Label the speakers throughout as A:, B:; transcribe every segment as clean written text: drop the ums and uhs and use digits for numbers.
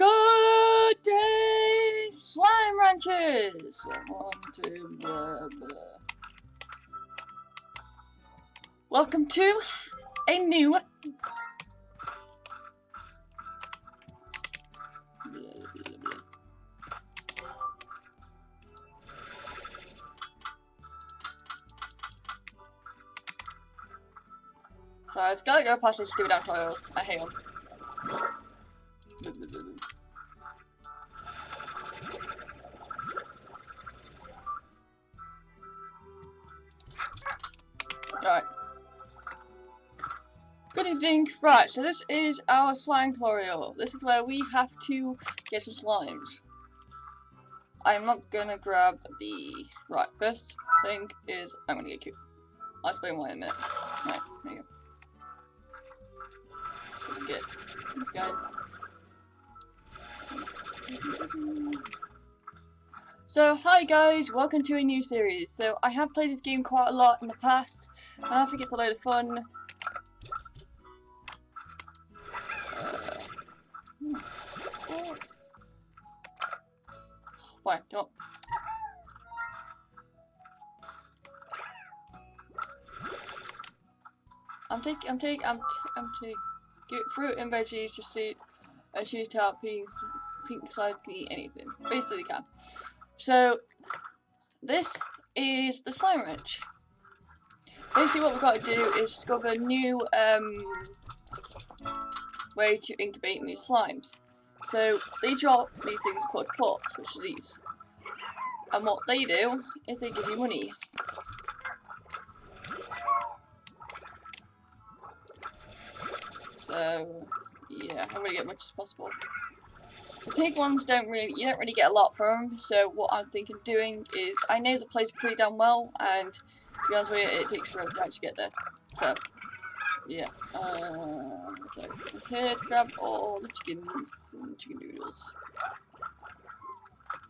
A: Good day, Slime Ranchers! 1, 2, blah, blah. Welcome to a new So I just gotta go past these stupid tutorials. I hate them. Alright. Good evening. Right, so this is our slime tutorial. This is where we have to get some slimes. I'm not gonna grab the... Right, first thing is I'm gonna get cute. I'll explain why in a minute. Right, there you go. So we get these guys. So hi guys, welcome to a new series. So I have played this game quite a lot in the past, and I think it's a load of fun. Fine, don't. I'm taking get fruit and veggies to see and choose to help pink side can eat anything. Basically can. So this is the slime ranch. Basically what we've got to do is discover a new way to incubate new slimes. So they drop these things called plorts, which are these. And what they do is they give you money. So yeah, I'm gonna get much as possible. The pig ones you don't really get a lot from them, so what I'm thinking of doing is, I know the place pretty damn well, and to be honest with you, it takes forever to actually get there. So yeah, so it's here to grab all the chickens and chicken noodles.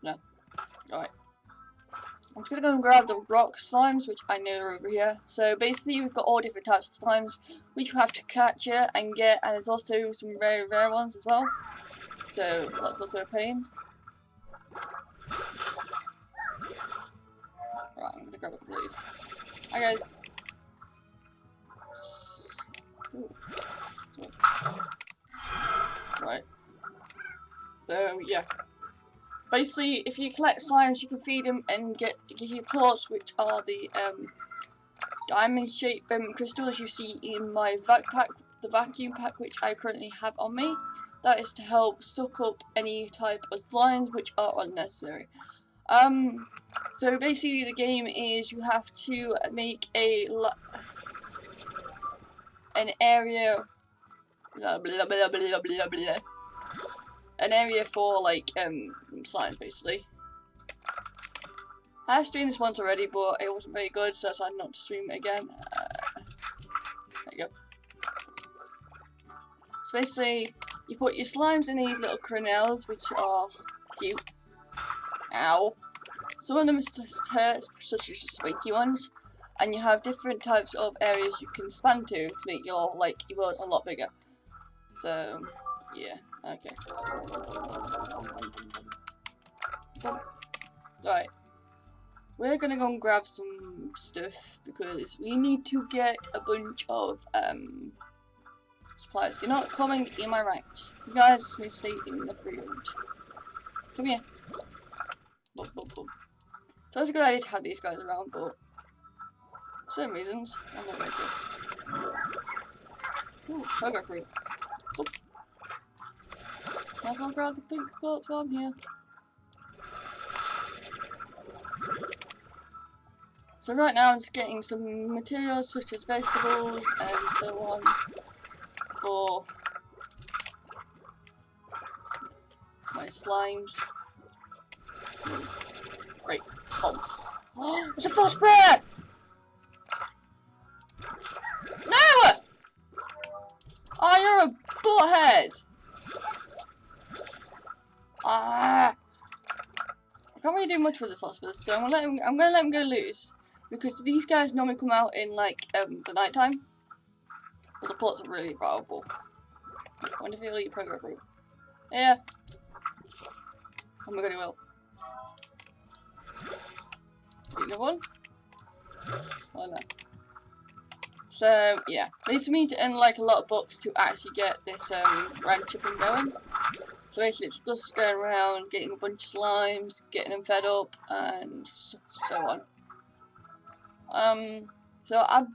A: No. Alright. I'm just gonna go and grab the rock slimes, which I know are over here. So basically we've got all different types of slimes, which you have to capture and get, and there's also some very rare ones as well. So that's also a pain. Right, I'm gonna grab a couple of these. Hi guys. Ooh. Right. So yeah. Basically, if you collect slimes, you can feed them and give you plorts, which are the diamond-shaped crystals you see in my the vacuum pack, which I currently have on me. That is to help suck up any type of slimes which are unnecessary. So basically, the game is you have to make an area. Blah, blah, blah, blah, blah, blah. An area for like slimes basically. I have streamed this once already, but it wasn't very good, so I decided not to stream it again. There you go. So basically, you put your slimes in these little crenelles, which are cute. Ow. Some of them are such as the spiky ones, and you have different types of areas you can span to make your world a lot bigger. So yeah. Okay. Right. We're gonna go and grab some stuff because we need to get a bunch of supplies. You're not coming in my ranch. You guys just need to stay in the free range. Come here. Boom, boom, boom. So it's a good idea to have these guys around, but for some reasons I'm not going to. Ooh, sugar fruit. Boop. Might as well grab the pink squirts while I'm here. So right now I'm just getting some materials such as vegetables and so on for my slimes. Great. Oh, it's a frost bear! No! Oh, you're a butthead! Ah! I can't really do much with the phosphorus, so I'm gonna let him go loose, because these guys normally come out in like the night time. But the plorts are really valuable. I wonder if he'll eat pogo fruit. Yeah. Oh my god, it will. Another one? Oh no. So, yeah. Basically, you need to earn like a lot of bucks to actually get this ranch up and going. So basically, it's just going around, getting a bunch of slimes, getting them fed up, and so on. So I've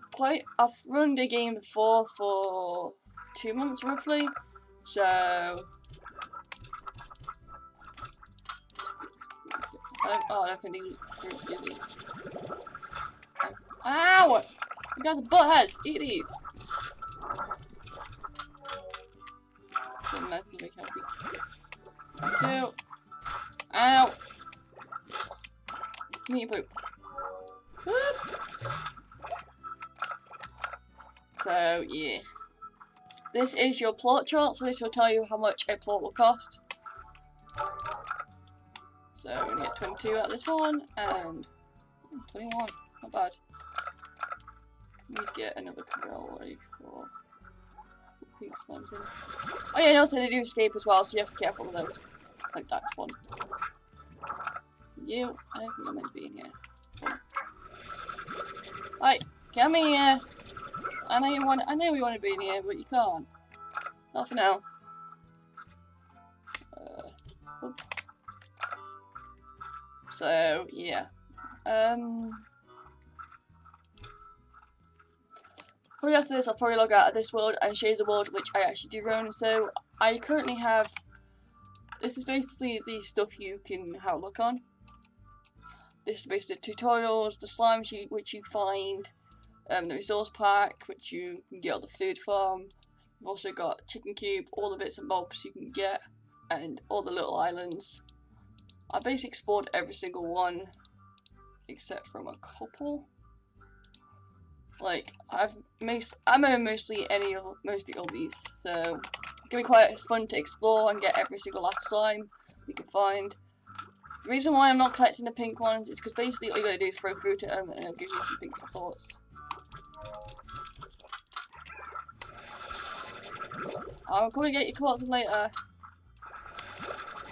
A: run the game before for 2 months roughly. So I don't think these do these. Ow! You guys are buttheads! Eat these! So nice to make happy. Thank you. Ow! Give me your poop. Whoop. So yeah. This is your plot chart, so this will tell you how much a plot will cost. So we're gonna get 22 out of this one, and 21. Not bad. We need to get another corral ready for pink slimes in. Oh yeah, and also they do escape as well, so you have to be careful with those. Like that one. You, I don't think I'm meant to be in here. Right, come here. I know you want to be in here, but you can't. Not for now. So yeah. Probably after this, I'll probably log out of this world and show you the world which I actually do run. So I currently have. This is basically the stuff you can have a look on. This is basically the tutorials, the slimes which you find, the resource pack which you can get all the food from. You've also got chicken cube, all the bits and bobs you can get, and all the little islands. I basically explored every single one, except from a couple. Like I know mostly all these, so it's gonna be quite fun to explore and get every single last slime we can find. The reason why I'm not collecting the pink ones is because basically all you gotta do is throw food at them and it'll give you some pink quartz. I'm gonna get your quartz later.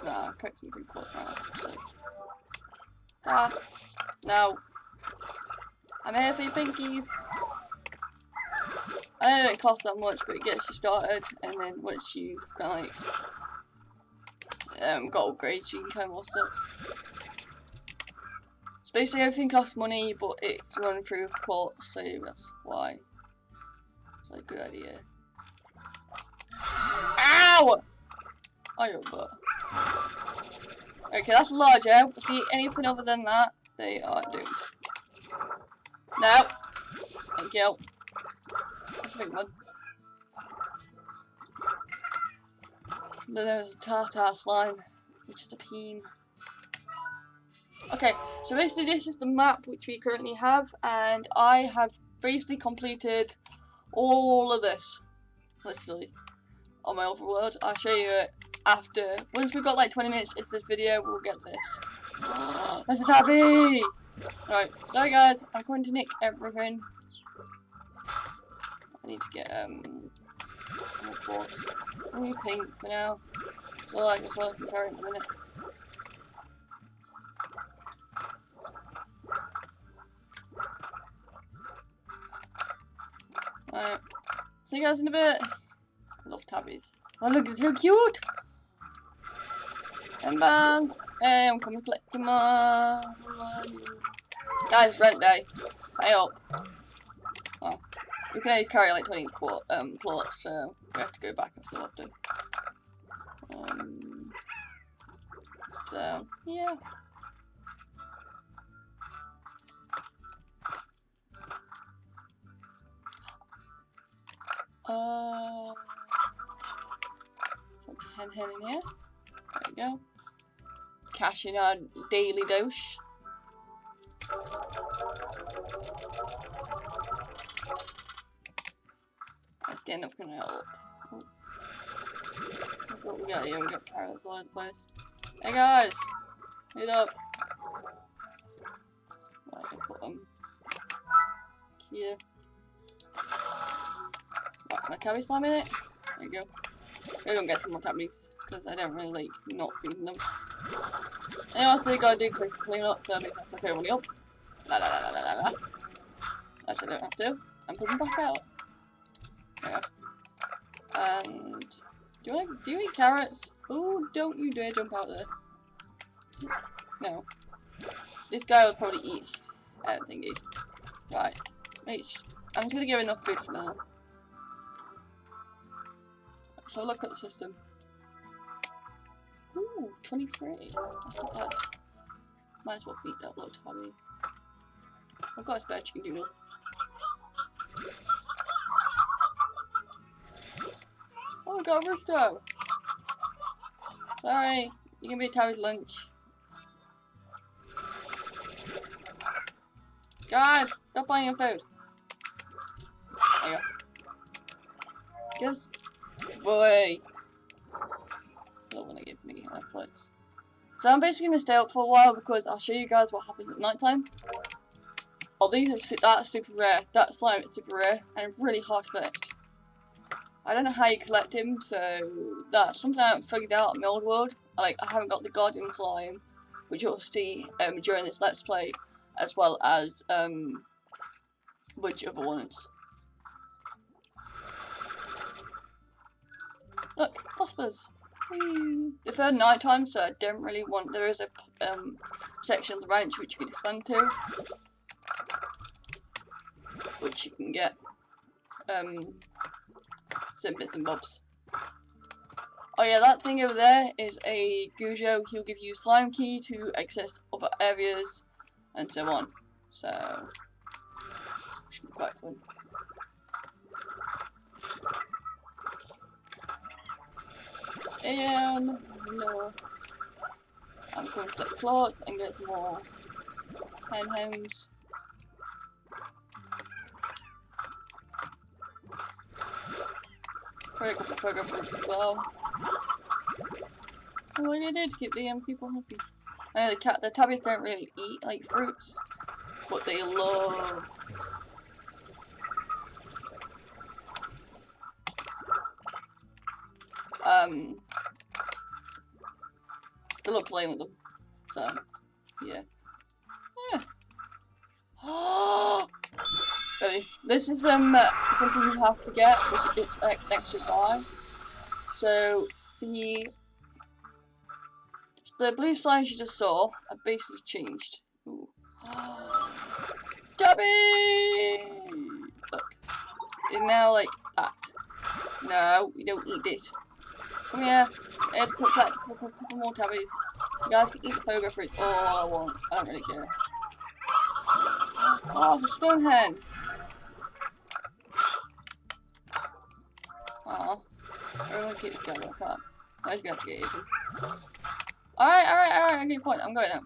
A: Nah, I'll collect some pink quartz now. So. No. I'm here for your pinkies. I know it don't cost that much, but it gets you started, and then once you've kind of like got upgrades, you can kind of more stuff. So basically everything costs money, but it's run through ports, so that's why it's like a good idea. Ow! Oh, you're a butt. Okay, that's large, yeah? If you eat anything other than that, they are doomed. No. Thank you. That's a big one. Then there's a tartar slime, which is a peen. Okay, so basically this is the map which we currently have, and I have basically completed all of this, literally, on my overworld. I'll show you it after. Once we've got like 20 minutes into this video, we'll get this. That's a tabby! Right, sorry guys, I'm going to nick everything. I need to get some more quartz. Only pink for now. So like that's all I can carry at the minute. Alright. See you guys in a bit. I love tabbies. Oh look, it's so cute! And bang! Hey, I'm coming to collect your money. Guys, rent day. Pay up. Oh. We can only carry like 20 plots, so we have to go back up so often. So, yeah. Put the hen in here. There we go. Cash in our daily dose. Let's get enough gonna help. Look what we got here. We got carrots all over the place. Hey guys! Hit up! Right, I'll put them here. Right, my tabby slime in it. There you go. We're gonna get some more tabbies because I don't really like not feeding them. And also you gotta do clean up, so it makes us okay running up. La la la la la la. Actually, I don't have to. I'm putting back out. There. And do you eat carrots? Oh, don't you dare jump out there. No. This guy would probably eat thingy. Right. I'm just gonna give enough food for now. So look at the system. Ooh, 23. That's not bad. Might as well feed that little tabby. I've got a spare chicken noodle. Oh, we got a rooster. Sorry, you can be a tabby's lunch. Guys, stop buying your food. There you go. Guess. Boy. Don't want to give me efforts. So I'm basically going to stay up for a while because I'll show you guys what happens at night time. Oh, that's super rare. That slime is super rare and really hard to collect. I don't know how you collect him, so that's something I haven't figured out in my old world. Like, I haven't got the Guardian slime, which you'll see during this Let's Play, as well as which other ones. Look, Prospers. They've had night time, so I don't really want. There is a section of the ranch which you can expand to, which you can get some bits and bobs. Oh yeah, that thing over there is a Gujo. He'll give you slime key to access other areas and so on. So should be quite fun. And no, I'm going to collect clothes and get some more henhounds. Probably a couple of program fruits as well. Oh, what I did to keep the people happy. I know the tabbies don't really eat like fruits, but they love. They love playing with them. So, yeah. Ready? This is something you have to get, which is an extra buy. So the blue slimes you just saw are basically changed. Ooh. Tabby! Look, it's now like that. No, you don't eat this. Come here. I had to collect a couple more tabbies. You guys can eat the pogo fruits all I want. I don't really care. Oh, it's a stone hen. Aw. I really want to keep this guy, but I can't. I'm just gonna have to get eaten. Alright, I get your point. I'm going now.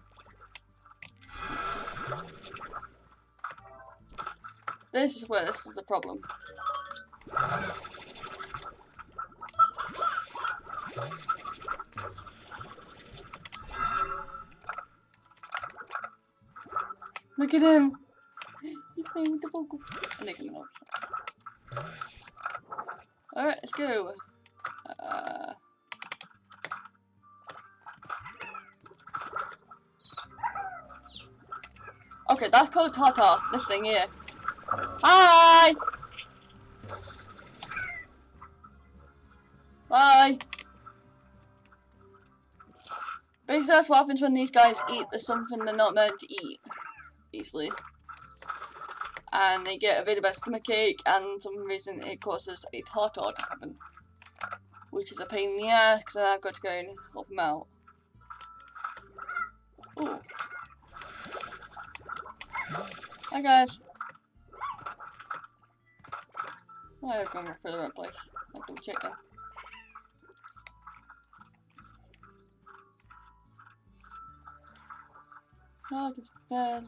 A: This is where this is a problem. Look at him! He's playing with the vocal. And they can knock. Alright, let's go. Okay, that's called a tartar. This thing here. Hi! Bye! Basically, that's what happens when these guys eat something they're not meant to eat. Basically. And they get a really bad stomachache, and for some reason it causes a tartar to happen. Which is a pain in the ass, because then I've got to go and help them out. Ooh. Hi guys. Oh, I've gone for the right place. I'll double check then. Oh, because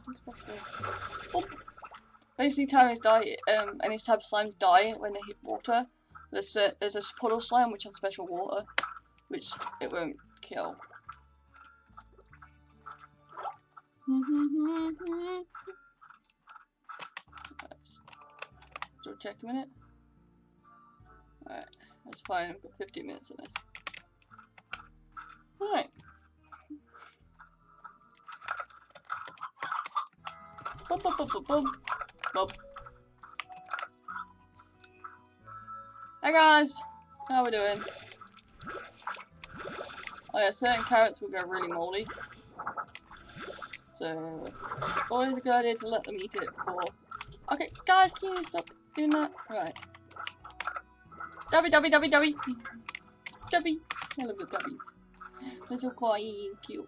A: what's possible? Oh. Basically, Tammy's die, any type of slimes die when they hit water. There's a puddle slime which has special water, which it won't kill. So check a minute. Alright, that's fine. I've got 15 minutes on this. Alright. Boom, boom, boom, boom, boom. Boom. Hey guys! How we doing? Oh yeah, certain carrots will go really moldy. So, it's always a good idea to let them eat it before. Okay, guys, can you stop doing that? Right. Dubby, dubby, dubby, dubby. Dubby. I love the dubbies. They're so kawaii and cute.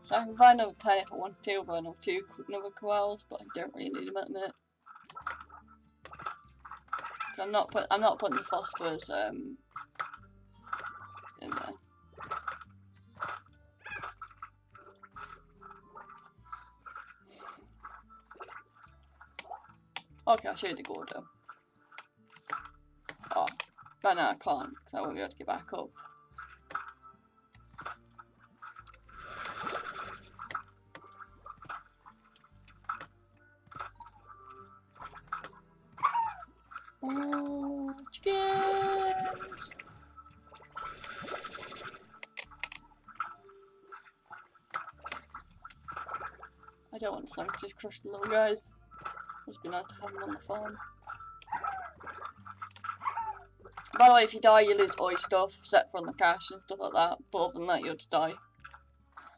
A: So I can buy another player if I want to, buy another koalas, but I don't really need them at the minute. I'm not putting the phosphorus in there. Okay, I'll show you the Gordo. Oh, but no, I can't, because I won't be able to get back up. Oh, chickens! I don't want the slime to crush the little guys. Must be nice to have them on the farm. By the way, if you die, you lose all your stuff, except for the cash and stuff like that. But other than that, you'll just die.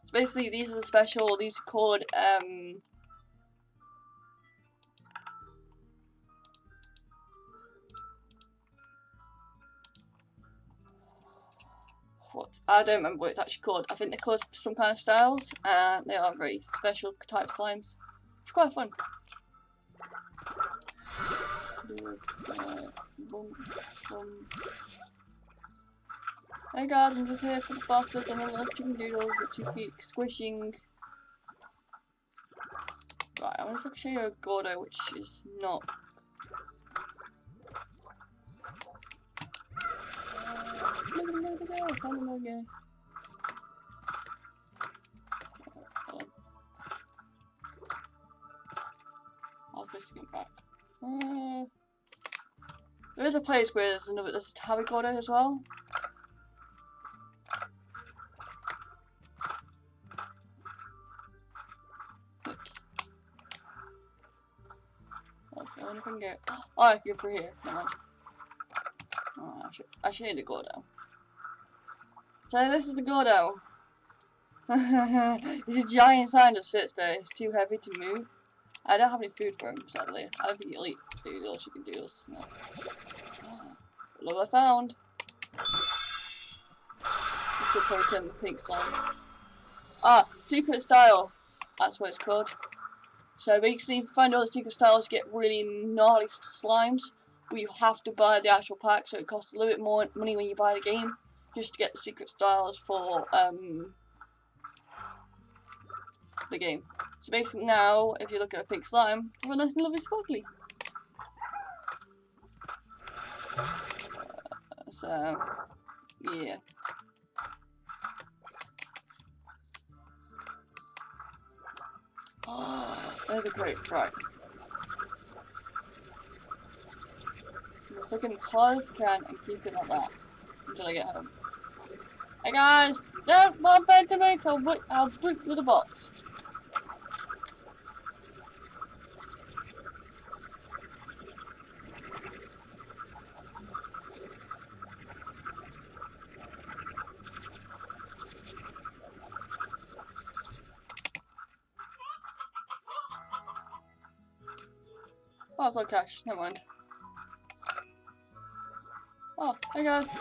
A: So basically, these are the special. These are called what? I don't remember what it's actually called. I think they're called some kind of styles, and they are very special type slimes. It's quite fun. Boom, boom. Hey guys, I'm just here for the fast bits and I love chicken doodles, which you keep squishing. Right, I wonder if I can show you a Gordo, which is not. I'll basically get back. There is a place where there's a Tabby Gordo as well. Look. Okay, I wonder if I can get. Oh, I can go through here. Never mind. Oh, I should hit the Gordo. So this is the Gordo. He's a giant sign that sits there. He's too heavy to move. I don't have any food for him, sadly. I don't think he'll eat doodles, chicken doodles. No. Oh, look what I found. This will probably turn the pink slime. Ah, secret style. That's what it's called. So basically, if you find all the secret styles, you get really gnarly slimes. But you have to buy the actual pack, so it costs a little bit more money when you buy the game, just to get the secret styles for the game. So basically now, if you look at a pink slime, you have a nice and lovely sparkly. So, yeah. Oh, there's a great right. I'm just looking as hard as I can and keep it like that until I get home. Hey guys, don't want bad tomatoes, I'll brick with a box. Oh, it's all cash, never mind. Oh, hey guys.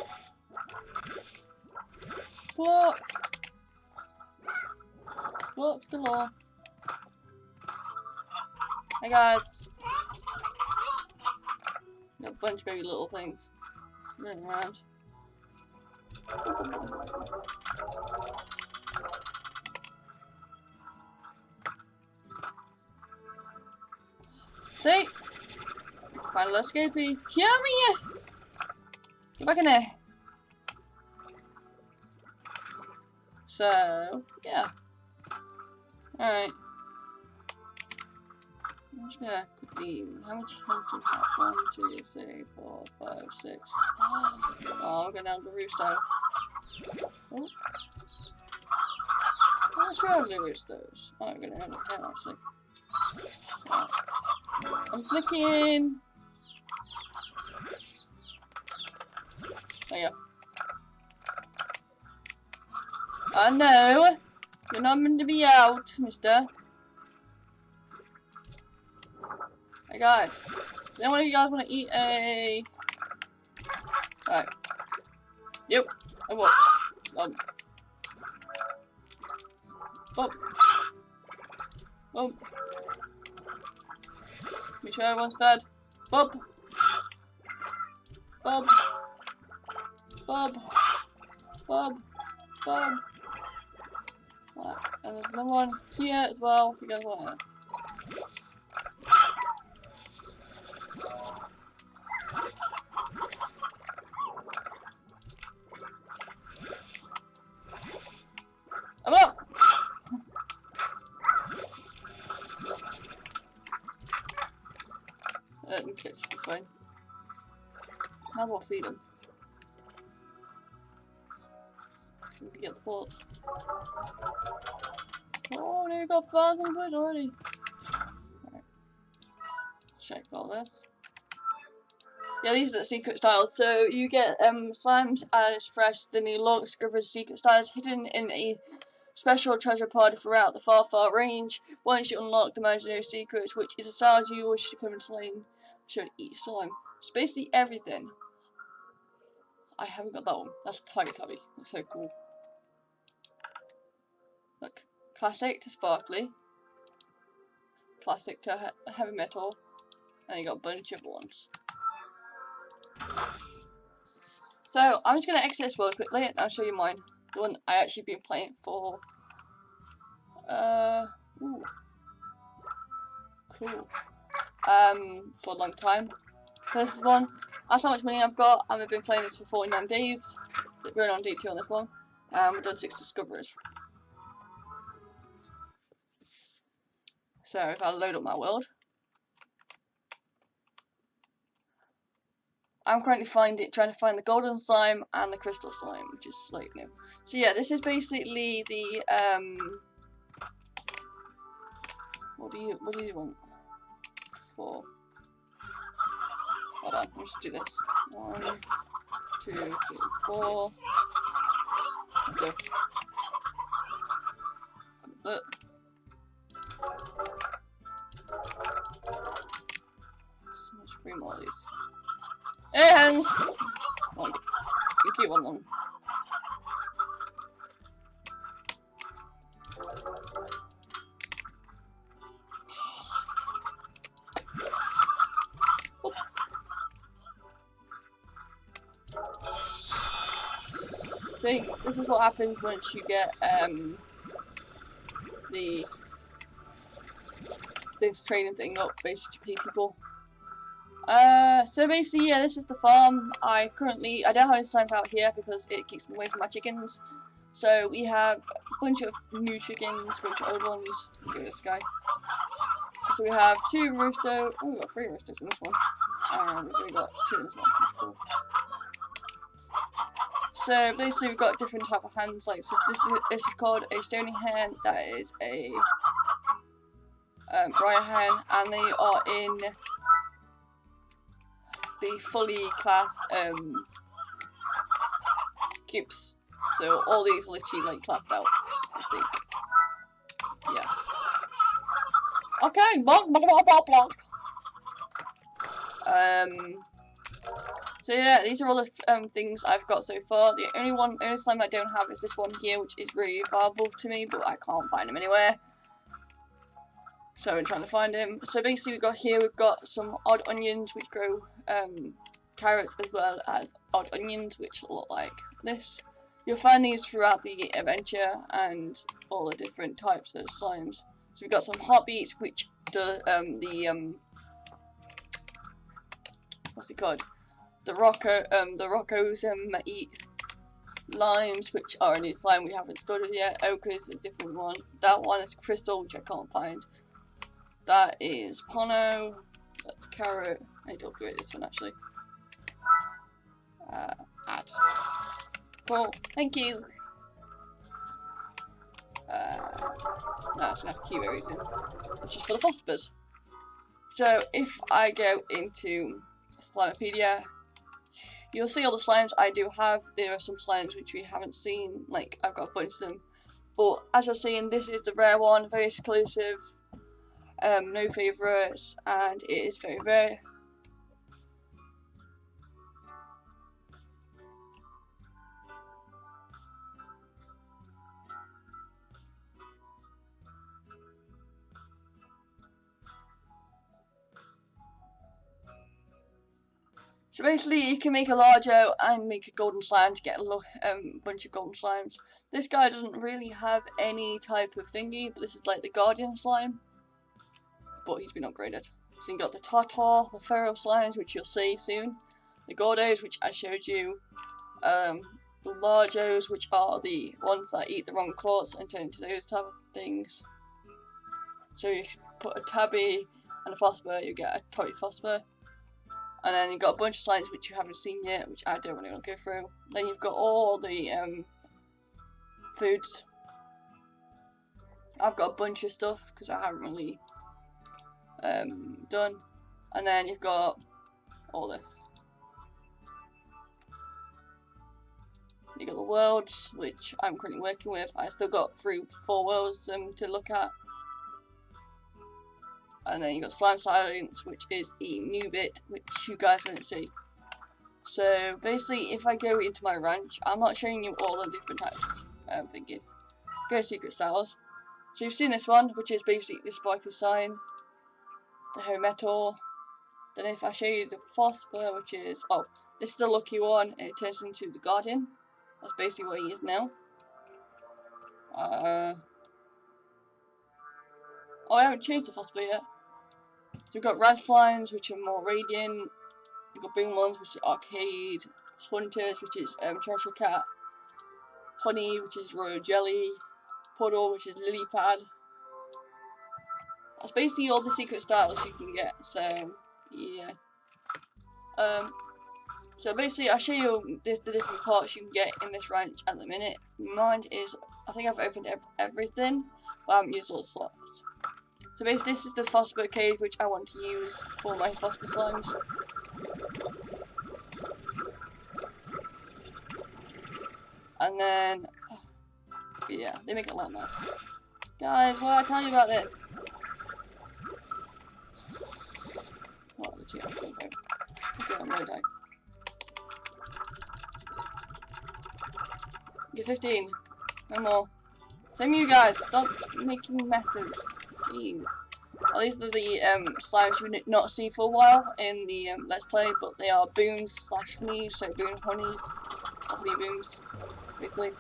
A: Blocks! Blocks galore. Hey guys. Got a bunch of baby little things running around. See? Find a little escapee. Kill me! Get back in there. So, yeah. Alright. I'm just gonna quickly. How much health do we have? 1, 2, 3, 4, 5, 6. Oh, we're going down to the rooster. Oh. I'll try the roosters. Oh, I'm gonna end up here actually. Right. I'm flicking. There you go. No! You're not meant to be out, mister. Hey guys. Does anyone of you guys want to eat a... Alright. Yep. I will. Boom. Boom. Make sure everyone's fed. Bob. Bob. Bob. Bob. Bob. Right. And there's another one here as well if you guys want it. I'm up! Okay, should be fine. Might as well feed him. So we can get the bullets. Oh, they got 1,000 quid already. Right. Check all this. Yeah, these are the secret styles. So you get slimes as fresh, then you lock discover secret styles hidden in a special treasure pod throughout the far range. Once you unlock the imaginary secrets, which is a style you wish to come and slain, should eat slime. It's basically everything. I haven't got that one. That's Tiger Tubby. That's so cool. Look. Classic to sparkly. Classic to heavy metal. And you got a bunch of ones. So, I'm just going to exit this world quickly and I'll show you mine. The one I actually been playing for. Ooh. Cool. For a long time. This is one. That's how much money I've got, and I've been playing this for 49 days. We're on day 2 on this one. We've done 6 discoveries. So if I load up my world, I'm currently trying to find the golden slime and the crystal slime, which is like new. So yeah, this is basically the what do you want? 4. Hold on, let's do this. 1, 2, 3, 4. Okay. That's it. So much free more of these. Hey, hands! Oh, you keep one of them. See, this is what happens once you get this training thing up, basically to pay people. So basically, yeah, this is the farm. I don't have any slimes out here because it keeps me away from my chickens. So we have a bunch of new chickens, a bunch of old ones. Look at this guy. So we have 2 roosters. Oh, we've got 3 roosters in this one. And we've only got 2 in this one. That's cool. So basically we've got different type of hens, like so this is called a stony hen, that is a briar hen, and they are in the fully classed cubes. So all these are literally like classed out, I think. Yes. Okay, block. So yeah, these are all the things I've got so far. The only slime I don't have is this one here, which is really valuable to me, but I can't find him anywhere. So I'm trying to find him. So basically we've got some odd onions which grow carrots as well as odd onions which look like this. You'll find these throughout the adventure and all the different types of slimes. So we've got some heartbeats which do what's it called? The Roccos eat limes, which are a new slime we haven't discovered yet. Ochre is a different one. That one is crystal, which I can't find. That is Pono. That's carrot. I need to upgrade this one actually. Add. Cool. Thank you. That's enough key raising, which is for the phosphors. So if I go into Slimepedia, you'll see all the slimes I do have. There are some slimes which we haven't seen, like I've got a bunch of them. But as you're seeing, this is the rare one, very exclusive, no favourites, and it is very rare. So basically, you can make a larger and make a golden slime to get a bunch of golden slimes. This guy doesn't really have any type of thingy, but this is like the guardian slime. But he's been upgraded. So you got the Tartar, the Feral slimes, which you'll see soon. The Gordos, which I showed you. The Largos, which are the ones that eat the wrong quartz and turn into those type of things. So you put a Tabby and a Phosphor, you get a Tabby Phosphor. And then you've got a bunch of slimes which you haven't seen yet, which I don't really want to go through. Then you've got all the foods. I've got a bunch of stuff because I haven't really done. And then you've got all this. You got the worlds, which I'm currently working with. I still got 4 worlds to look at. And then you got Slime Silence, which is a new bit, which you guys won't see. So basically, if I go into my ranch, I'm not showing you all the different types of thingies. Go to Secret Styles. So you've seen this one, which is basically the Sparkly Sign, the Hermetal. Then if I show you the Phosphor, which is, oh, this is the lucky one, and it turns into the Guardian. That's basically what he is now. Oh, I haven't changed the Phosphor yet. So we've got Rad Slimes, which are more radiant. We've got Boom ones, which are Arcade. Hunters, which is Treasure Cat. Honey, which is Royal Jelly. Puddle, which is Lily Pad. That's basically all the secret styles you can get, so yeah. So basically I'll show you the different parts you can get in this ranch at the minute. Mine is, I think I've opened everything, but I haven't used all the slots. So basically this is the Phosphor cage which I want to use for my Phosphor slimes. And then, yeah, they make a lot of mess. Guys, why did I tell you about this? What did you have to do? Okay, I'm gonna die. Get 15. No more. Same you guys, stop making messes. Jeez. Well, these are the slimes you would not see for a while in the Let's Play, but they are booms / honeys, so boom honeys, honey booms, basically.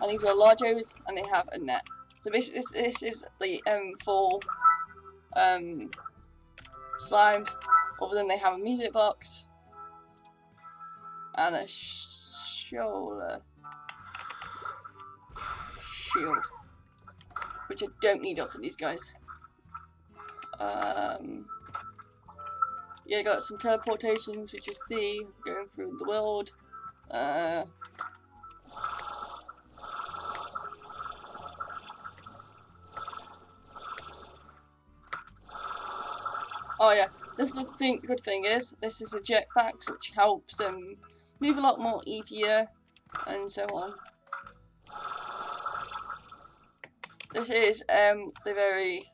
A: And these are largos, and they have a net. So basically, this is the full slimes. Other than they have a music box and a shoulder shield, which I don't need up for these guys. Yeah, got some teleportations, which you see going through the world. Oh yeah, this is the good thing is, this is a jetpack which helps them move a lot more easier and so on. This is the very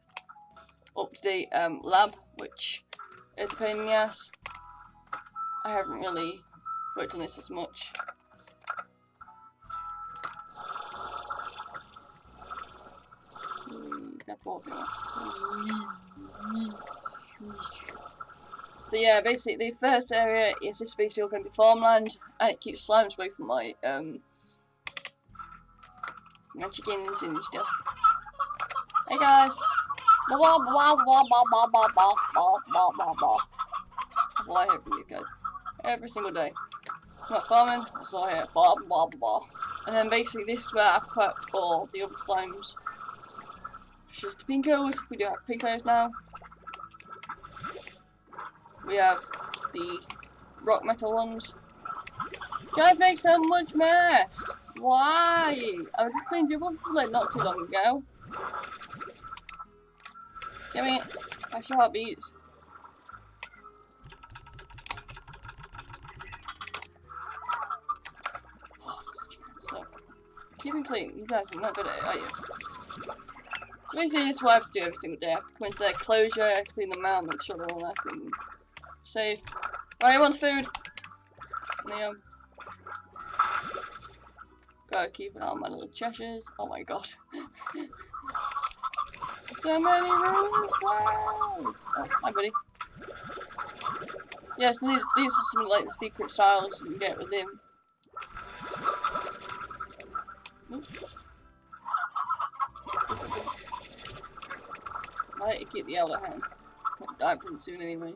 A: up-to-date lab, which is a pain in the ass. I haven't really worked on this as much. So yeah, basically the first area is just basically going to be farmland, and it keeps slimes away from my my chickens and stuff. Hey guys. That's all I hear from you guys every single day. I'm not farming, that's all I hear. Blah blah blah. And then basically this is where I've kept all the other slimes. It's just the pinkos. We do have pinkos now. We have the rock metal ones. You guys make so much mess. Why? I just cleaned you up like not too long ago. Give me it. That's your heartbeats. Oh god, you guys suck. Keep it clean. You guys are not good at it, are you? So basically this is what I have to do every single day. I have to come into their closure, clean them out, make sure they're all nice and safe. Right, who wants food? Liam. Gotta keep an eye on my little Cheshires. Oh my god. So many rooms, guys! Oh, hi buddy. Yeah, so these are some like the secret styles you can get with him. I like to keep the elder hand. It's gonna die pretty soon anyway.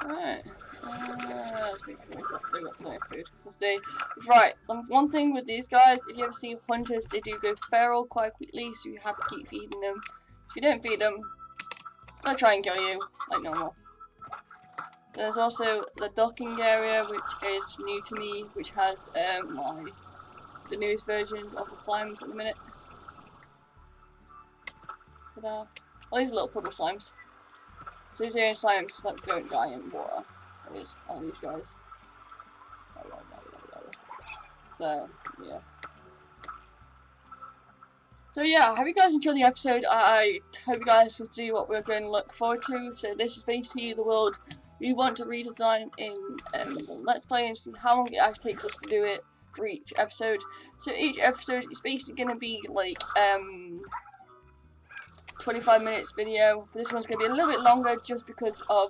A: Alright. Let's make sure they've got plenty of food. We'll see. Right, one thing with these guys, if you ever see hunters, they do go feral quite quickly, so you have to keep feeding them. If you don't feed them, they'll try and kill you, like normal. There's also the docking area, which is new to me, which has the newest versions of the slimes at the minute. Ta-da. All these little puddle slimes. So these are the only slimes that don't die in water. Are these guys. So, yeah. So yeah, I hope you guys enjoyed the episode. I hope you guys can see what we're going to look forward to. So this is basically the world we want to redesign in the Let's Play and see how long it actually takes us to do it for each episode. So each episode is basically going to be like 25 minutes video. But this one's going to be a little bit longer just because of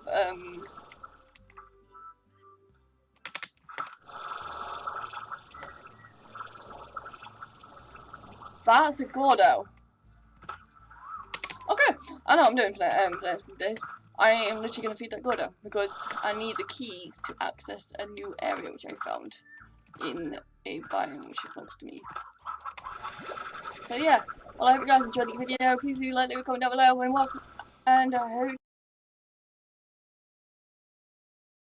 A: that's a Gordo. Okay, I know what I'm doing for the next few days. I am literally going to feed that Gordo because I need the key to access a new area which I found in a biome which belongs to me. So yeah, well I hope you guys enjoyed the video. Please do like, leave a comment down below and welcome. And I hope